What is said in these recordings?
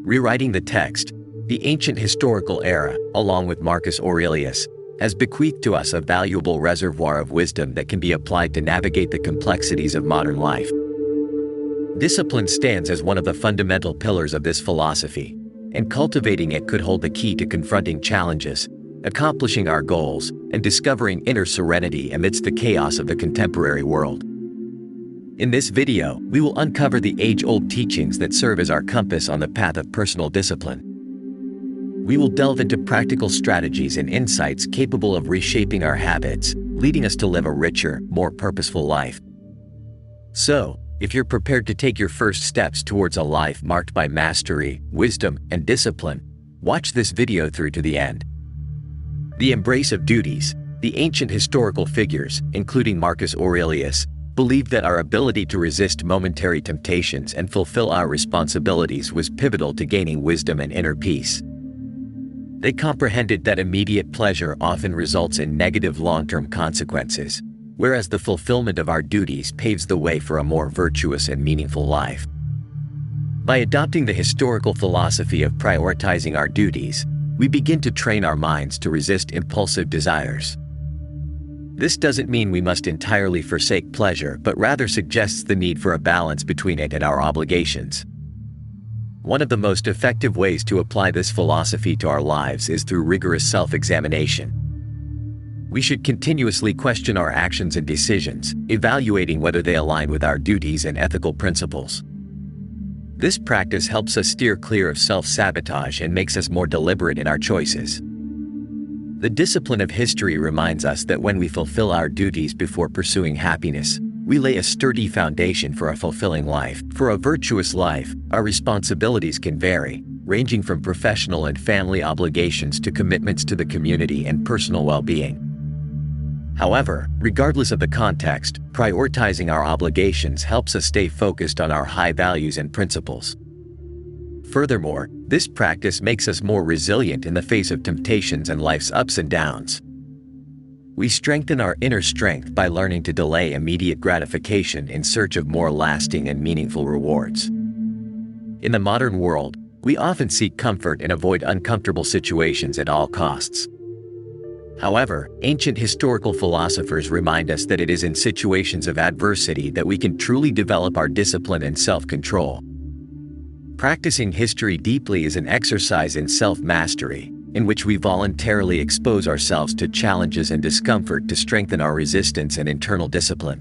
Rewriting the text, the ancient historical era, along with Marcus Aurelius, has bequeathed to us a valuable reservoir of wisdom that can be applied to navigate the complexities of modern life. Discipline stands as one of the fundamental pillars of this philosophy, and cultivating it could hold the key to confronting challenges, accomplishing our goals, and discovering inner serenity amidst the chaos of the contemporary world. In this video, we will uncover the age-old teachings that serve as our compass on the path of personal discipline. We will delve into practical strategies and insights capable of reshaping our habits, leading us to live a richer, more purposeful life. So, if you're prepared to take your first steps towards a life marked by mastery, wisdom, and discipline, watch this video through to the end. The embrace of duties. The ancient historical figures, including Marcus Aurelius, believed that our ability to resist momentary temptations and fulfill our responsibilities was pivotal to gaining wisdom and inner peace. They comprehended that immediate pleasure often results in negative long-term consequences, whereas the fulfillment of our duties paves the way for a more virtuous and meaningful life. By adopting the historical philosophy of prioritizing our duties, we begin to train our minds to resist impulsive desires. This doesn't mean we must entirely forsake pleasure, but rather suggests the need for a balance between it and our obligations. One of the most effective ways to apply this philosophy to our lives is through rigorous self-examination. We should continuously question our actions and decisions, evaluating whether they align with our duties and ethical principles. This practice helps us steer clear of self-sabotage and makes us more deliberate in our choices. The discipline of history reminds us that when we fulfill our duties before pursuing happiness, we lay a sturdy foundation for a fulfilling life. For a virtuous life, our responsibilities can vary, ranging from professional and family obligations to commitments to the community and personal well-being. However, regardless of the context, prioritizing our obligations helps us stay focused on our high values and principles. Furthermore, this practice makes us more resilient in the face of temptations and life's ups and downs. We strengthen our inner strength by learning to delay immediate gratification in search of more lasting and meaningful rewards. In the modern world, we often seek comfort and avoid uncomfortable situations at all costs. However, ancient historical philosophers remind us that it is in situations of adversity that we can truly develop our discipline and self-control. Practicing history deeply is an exercise in self-mastery, in which we voluntarily expose ourselves to challenges and discomfort to strengthen our resistance and internal discipline.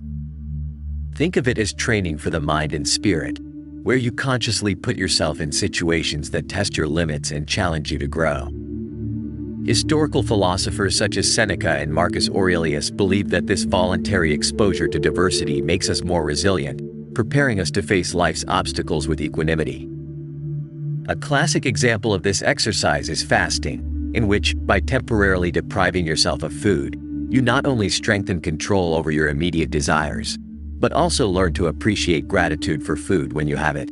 Think of it as training for the mind and spirit, where you consciously put yourself in situations that test your limits and challenge you to grow. Historical philosophers such as Seneca and Marcus Aurelius believed that this voluntary exposure to diversity makes us more resilient, preparing us to face life's obstacles with equanimity. A classic example of this exercise is fasting, in which, by temporarily depriving yourself of food, you not only strengthen control over your immediate desires, but also learn to appreciate gratitude for food when you have it.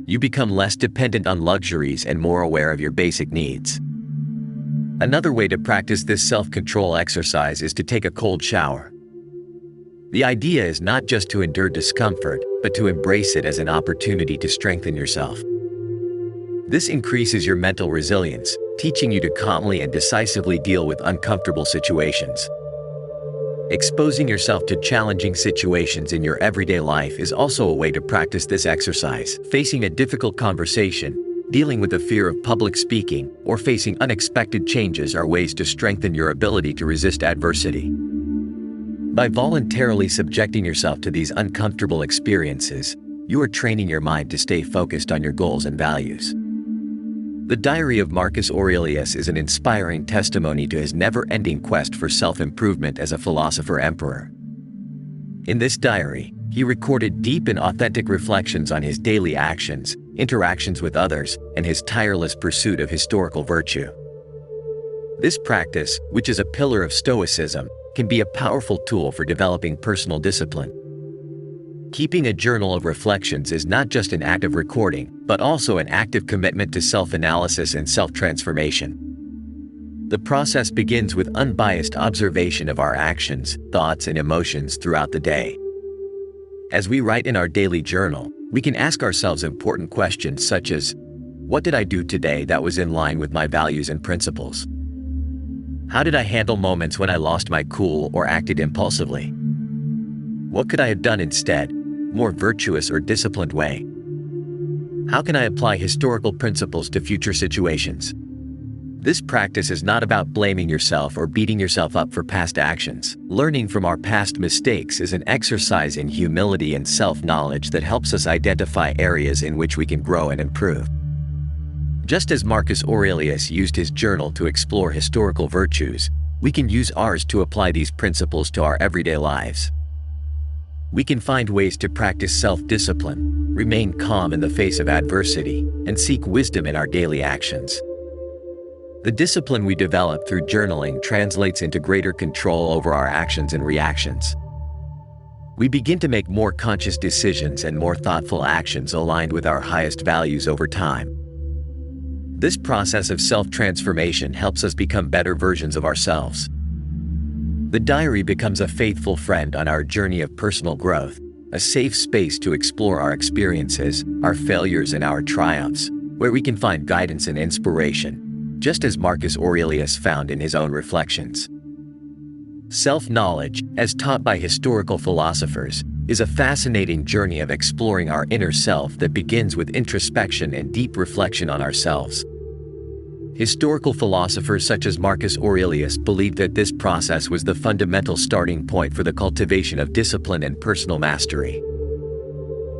You become less dependent on luxuries and more aware of your basic needs. Another way to practice this self-control exercise is to take a cold shower. The idea is not just to endure discomfort, but to embrace it as an opportunity to strengthen yourself. This increases your mental resilience, teaching you to calmly and decisively deal with uncomfortable situations. Exposing yourself to challenging situations in your everyday life is also a way to practice this exercise. Facing a difficult conversation, dealing with the fear of public speaking, or facing unexpected changes are ways to strengthen your ability to resist adversity. By voluntarily subjecting yourself to these uncomfortable experiences, you are training your mind to stay focused on your goals and values. The Diary of Marcus Aurelius is an inspiring testimony to his never-ending quest for self-improvement as a philosopher-emperor. In this diary, he recorded deep and authentic reflections on his daily actions, interactions with others, and his tireless pursuit of historical virtue. This practice, which is a pillar of Stoicism, can be a powerful tool for developing personal discipline. Keeping a journal of reflections is not just an act of recording, but also an active commitment to self-analysis and self-transformation. The process begins with unbiased observation of our actions, thoughts, and emotions throughout the day. As we write in our daily journal, we can ask ourselves important questions such as, What did I do today that was in line with my values and principles? How did I handle moments when I lost my cool or acted impulsively? What could I have done instead, more virtuous or disciplined way? How can I apply historical principles to future situations? This practice is not about blaming yourself or beating yourself up for past actions. Learning from our past mistakes is an exercise in humility and self-knowledge that helps us identify areas in which we can grow and improve. Just as Marcus Aurelius used his journal to explore historical virtues, we can use ours to apply these principles to our everyday lives. We can find ways to practice self-discipline, remain calm in the face of adversity, and seek wisdom in our daily actions. The discipline we develop through journaling translates into greater control over our actions and reactions. We begin to make more conscious decisions and more thoughtful actions aligned with our highest values over time. This process of self-transformation helps us become better versions of ourselves. The diary becomes a faithful friend on our journey of personal growth, a safe space to explore our experiences, our failures, and our triumphs, where we can find guidance and inspiration, just as Marcus Aurelius found in his own reflections. Self-knowledge, as taught by historical philosophers, is a fascinating journey of exploring our inner self that begins with introspection and deep reflection on ourselves. Historical philosophers such as Marcus Aurelius believed that this process was the fundamental starting point for the cultivation of discipline and personal mastery.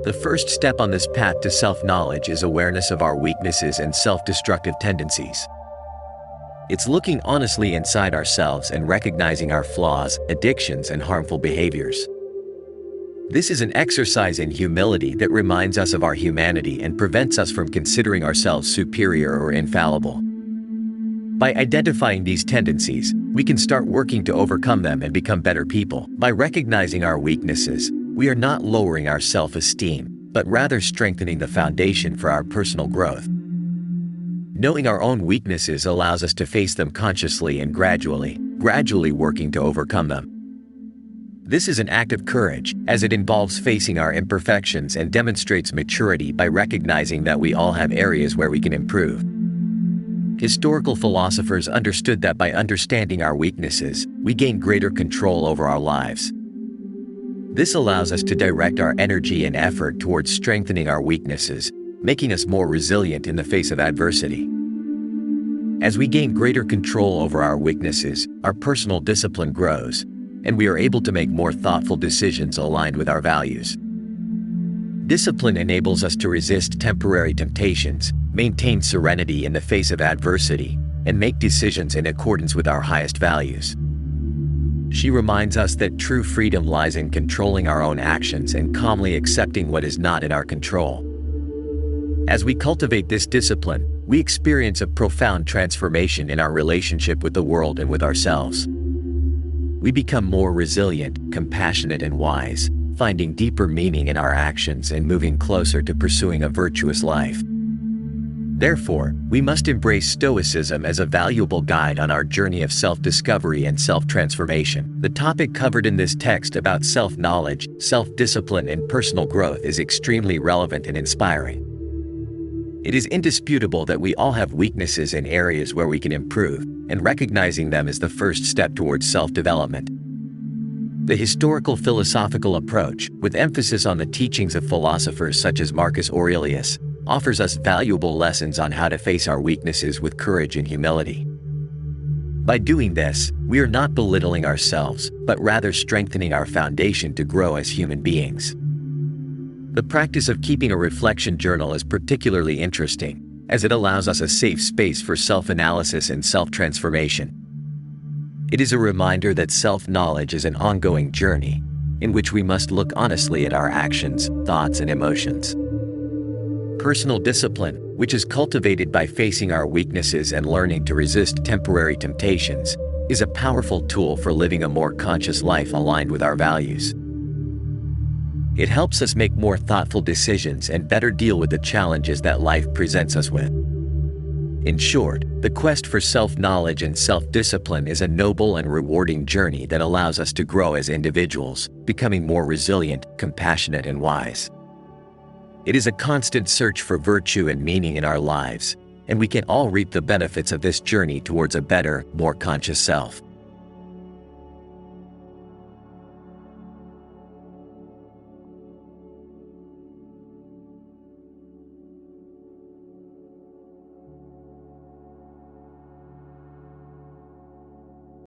The first step on this path to self-knowledge is awareness of our weaknesses and self-destructive tendencies. It's looking honestly inside ourselves and recognizing our flaws, addictions, and harmful behaviors. This is an exercise in humility that reminds us of our humanity and prevents us from considering ourselves superior or infallible. By identifying these tendencies, we can start working to overcome them and become better people. By recognizing our weaknesses, we are not lowering our self-esteem, but rather strengthening the foundation for our personal growth. Knowing our own weaknesses allows us to face them consciously and gradually working to overcome them. This is an act of courage, as it involves facing our imperfections and demonstrates maturity by recognizing that we all have areas where we can improve. Historical philosophers understood that by understanding our weaknesses, we gain greater control over our lives. This allows us to direct our energy and effort towards strengthening our weaknesses, making us more resilient in the face of adversity. As we gain greater control over our weaknesses, our personal discipline grows, and we are able to make more thoughtful decisions aligned with our values. Discipline enables us to resist temporary temptations, maintain serenity in the face of adversity, and make decisions in accordance with our highest values. She reminds us that true freedom lies in controlling our own actions and calmly accepting what is not in our control. As we cultivate this discipline, we experience a profound transformation in our relationship with the world and with ourselves. We become more resilient, compassionate, and wise, finding deeper meaning in our actions and moving closer to pursuing a virtuous life. Therefore, we must embrace Stoicism as a valuable guide on our journey of self-discovery and self-transformation. The topic covered in this text about self-knowledge, self-discipline, and personal growth is extremely relevant and inspiring. It is indisputable that we all have weaknesses in areas where we can improve, and recognizing them is the first step towards self-development. The historical philosophical approach, with emphasis on the teachings of philosophers such as Marcus Aurelius, offers us valuable lessons on how to face our weaknesses with courage and humility. By doing this, we are not belittling ourselves, but rather strengthening our foundation to grow as human beings. The practice of keeping a reflection journal is particularly interesting, as it allows us a safe space for self-analysis and self-transformation. It is a reminder that self-knowledge is an ongoing journey, in which we must look honestly at our actions, thoughts, and emotions. Personal discipline, which is cultivated by facing our weaknesses and learning to resist temporary temptations, is a powerful tool for living a more conscious life aligned with our values. It helps us make more thoughtful decisions and better deal with the challenges that life presents us with. In short, the quest for self-knowledge and self-discipline is a noble and rewarding journey that allows us to grow as individuals, becoming more resilient, compassionate, and wise. It is a constant search for virtue and meaning in our lives, and we can all reap the benefits of this journey towards a better, more conscious self.